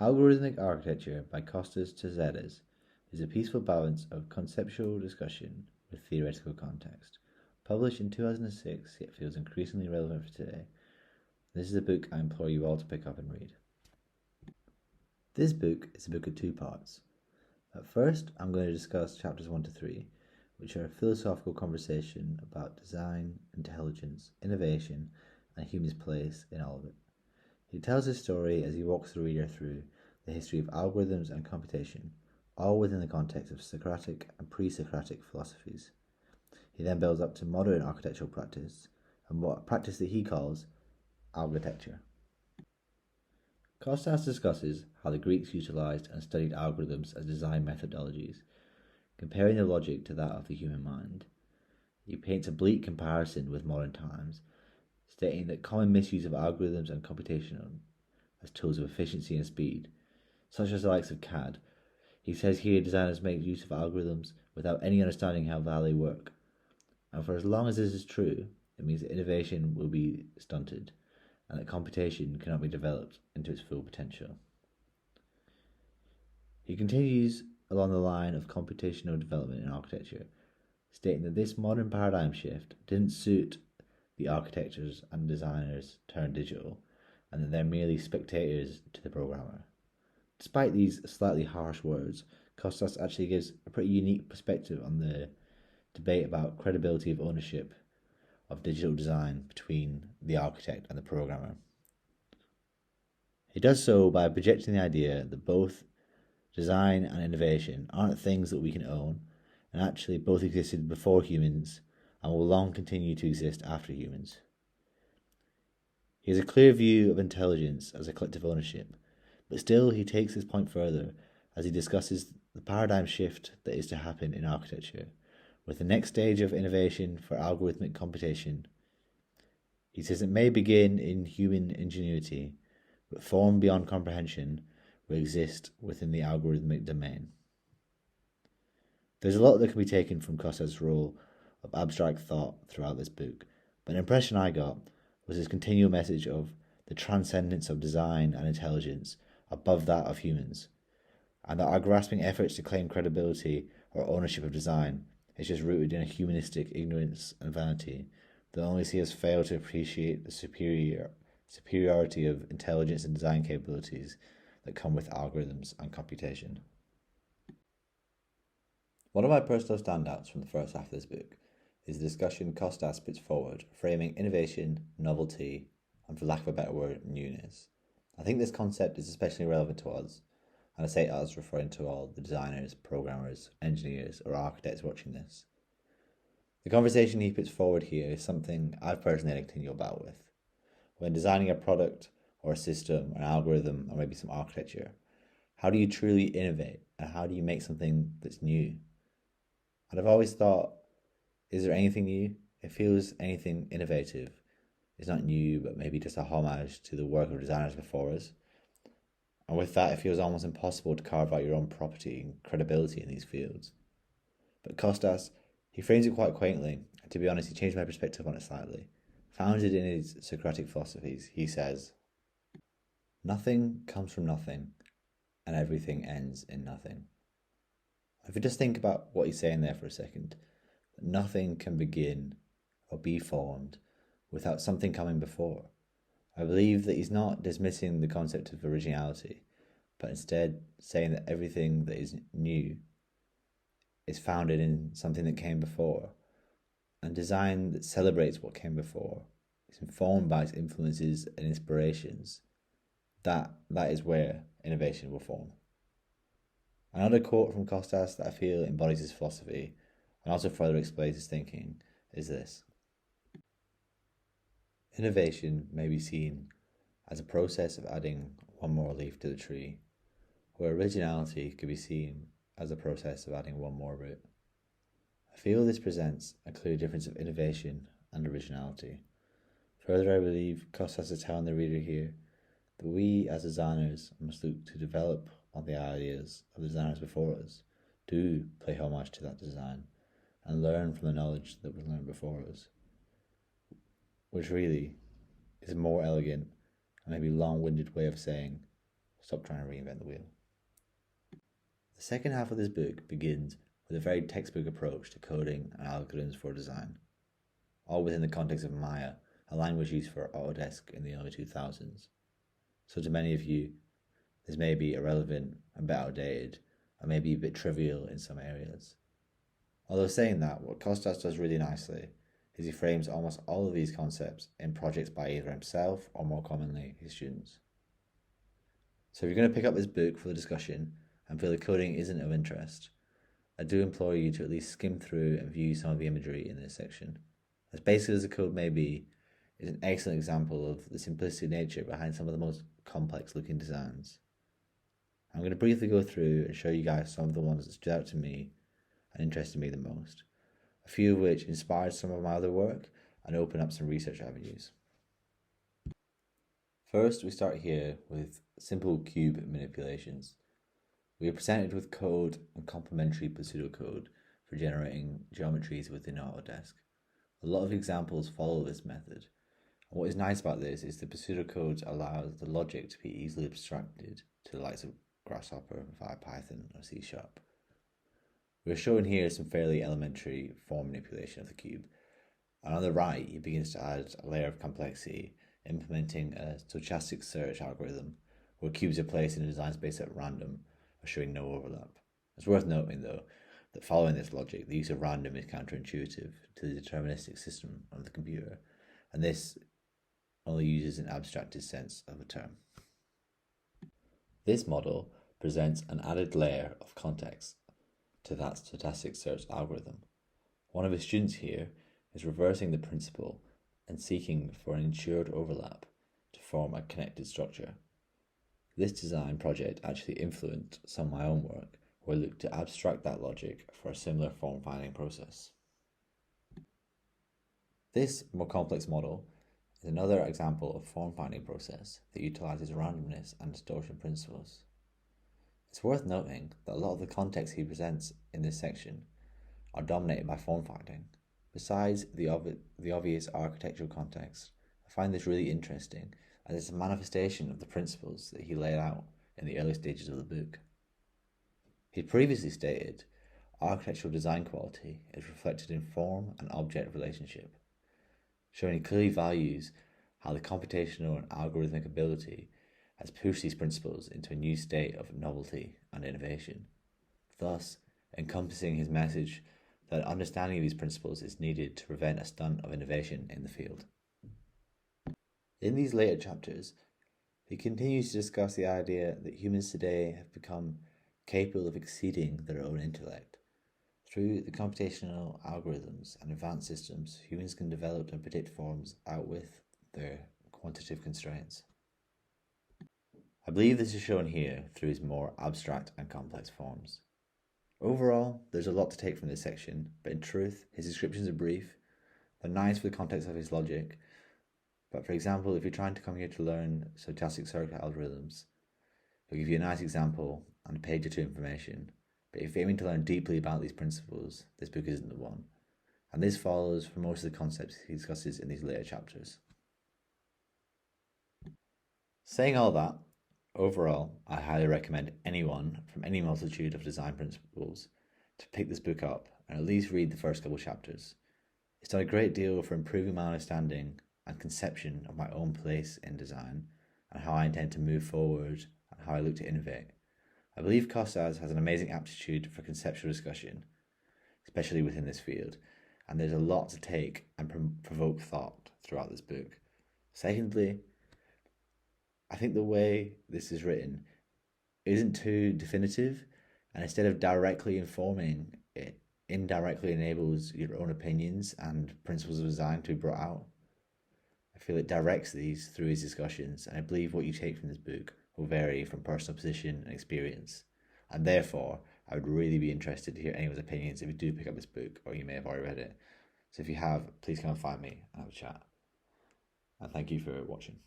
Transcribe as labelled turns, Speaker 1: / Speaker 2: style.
Speaker 1: Algorithmic Architecture by Kostas Terzidis is a peaceful balance of conceptual discussion with theoretical context. Published in 2006, yet feels increasingly relevant for today. This is a book I implore you all to pick up and read. This book is a book of two parts. At first, I'm going to discuss chapters 1 to 3, which are a philosophical conversation about design, intelligence, innovation, and humans' place in all of it. He tells his story as he walks the reader through the history of algorithms and computation, all within the context of Socratic and pre-Socratic philosophies. He then builds up to modern architectural practice, and what practice that he calls architecture. Kostas discusses how the Greeks utilized and studied algorithms as design methodologies, comparing the logic to that of the human mind. He paints a bleak comparison with modern times, stating that common misuse of algorithms and computation as tools of efficiency and speed, such as the likes of CAD. He says here designers make use of algorithms without any understanding how well they work. And for as long as this is true, it means that innovation will be stunted and that computation cannot be developed into its full potential. He continues along the line of computational development in architecture, stating that this modern paradigm shift didn't suit the architects and designers turned digital, and that they're merely spectators to the programmer. Despite these slightly harsh words, Kostas actually gives a pretty unique perspective on the debate about credibility of ownership of digital design between the architect and the programmer. He does so by projecting the idea that both design and innovation aren't things that we can own, and actually both existed before humans and will long continue to exist after humans. He has a clear view of intelligence as a collective ownership, but still he takes this point further as he discusses the paradigm shift that is to happen in architecture, with the next stage of innovation for algorithmic computation. He says it may begin in human ingenuity, but form beyond comprehension will exist within the algorithmic domain. There's a lot that can be taken from Kostas' role of abstract thought throughout this book, but an impression I got was his continual message of the transcendence of design and intelligence above that of humans, and that our grasping efforts to claim credibility or ownership of design is just rooted in a humanistic ignorance and vanity that only see us fail to appreciate the superiority of intelligence and design capabilities that come with algorithms and computation. One of my personal standouts from the first half of this book is the discussion Kostas puts forward, framing innovation, novelty, and for lack of a better word, newness. I think this concept is especially relevant to us, and I say us referring to all the designers, programmers, engineers, or architects watching this. The conversation he puts forward here is something I've personally had a continual bout with. When designing a product or a system, or an algorithm, or maybe some architecture, how do you truly innovate, and how do you make something that's new? And I've always thought, is there anything new? It feels anything innovative is not new, but maybe just a homage to the work of designers before us. And with that, it feels almost impossible to carve out your own property and credibility in these fields. But Kostas, he frames it quite quaintly, and to be honest, he changed my perspective on it slightly. Founded in his Socratic philosophies, he says, "Nothing comes from nothing, and everything ends in nothing." If we just think about what he's saying there for a second, that nothing can begin or be formed without something coming before. I believe that he's not dismissing the concept of originality, but instead saying that everything that is new is founded in something that came before, and design that celebrates what came before is informed by its influences and inspirations. That is where innovation will form. Another quote from Kostas that I feel embodies his philosophy and also further explains his thinking is this: "Innovation may be seen as a process of adding one more leaf to the tree, where originality could be seen as a process of adding one more root. I feel this presents a clear difference of innovation and originality. Further, I believe Kostas is telling the reader here that we as designers must look to develop on the ideas of the designers before us, do pay homage to that design, and learn from the knowledge that was learned before us, which really is a more elegant and maybe long-winded way of saying stop trying to reinvent the wheel. The second half of this book begins with a very textbook approach to coding and algorithms for design, all within the context of Maya, a language used for Autodesk in the early 2000s. So to many of you, this may be irrelevant, a bit outdated, and maybe a bit trivial in some areas. Although saying that, what Kostas does really nicely is he frames almost all of these concepts in projects by either himself or more commonly his students. So if you're going to pick up this book for the discussion and feel the coding isn't of interest, I do implore you to at least skim through and view some of the imagery in this section. As basic as the code may be, it's an excellent example of the simplistic nature behind some of the most complex looking designs. I'm going to briefly go through and show you guys some of the ones that stood out to me and interested me the most, a few of which inspired some of my other work and open up some research avenues. First, we start here with simple cube manipulations. We are presented with code and complementary pseudocode for generating geometries within Autodesk. A lot of examples follow this method. And what is nice about this is the pseudocode allows the logic to be easily abstracted to the likes of Grasshopper via Python or C#. We are shown here some fairly elementary form manipulation of the cube. And on the right, he begins to add a layer of complexity, implementing a stochastic search algorithm where cubes are placed in a design space at random, showing no overlap. It's worth noting, though, that following this logic, the use of random is counterintuitive to the deterministic system of the computer, and this only uses an abstracted sense of a term. This model presents an added layer of context to that stochastic search algorithm. One of his students here is reversing the principle and seeking for an ensured overlap to form a connected structure. This design project actually influenced some of my own work, where I looked to abstract that logic for a similar form-finding process. This more complex model is another example of form-finding process that utilizes randomness and distortion principles. It's worth noting that a lot of the context he presents in this section are dominated by form-finding. Besides the obvious architectural context, I find this really interesting as it's a manifestation of the principles that he laid out in the early stages of the book. He previously stated, architectural design quality is reflected in form and object relationship, showing he clearly values how the computational and algorithmic ability has pushed these principles into a new state of novelty and innovation, thus encompassing his message that understanding of these principles is needed to prevent a stunt of innovation in the field. In these later chapters, he continues to discuss the idea that humans today have become capable of exceeding their own intellect. Through the computational algorithms and advanced systems, humans can develop and predict forms out with their quantitative constraints. I believe this is shown here through his more abstract and complex forms. Overall, there's a lot to take from this section, but in truth, his descriptions are brief. They're nice for the context of his logic, but for example, if you're trying to come here to learn stochastic circuit algorithms, he'll give you a nice example and a page or two information. But if you're aiming to learn deeply about these principles, this book isn't the one. And this follows from most of the concepts he discusses in these later chapters. Saying all that, overall, I highly recommend anyone from any multitude of design principles to pick this book up and at least read the first couple chapters. It's done a great deal for improving my understanding and conception of my own place in design and how I intend to move forward and how I look to innovate. I believe Kostas has an amazing aptitude for conceptual discussion, especially within this field, and there's a lot to take and provoke thought throughout this book. Secondly, I think the way this is written isn't too definitive, and instead of directly informing, it indirectly enables your own opinions and principles of design to be brought out. I feel it directs these through his discussions, and I believe what you take from this book will vary from personal position and experience. And therefore, I would really be interested to hear anyone's opinions if you do pick up this book, or you may have already read it. So if you have, please come and find me and have a chat. And thank you for watching.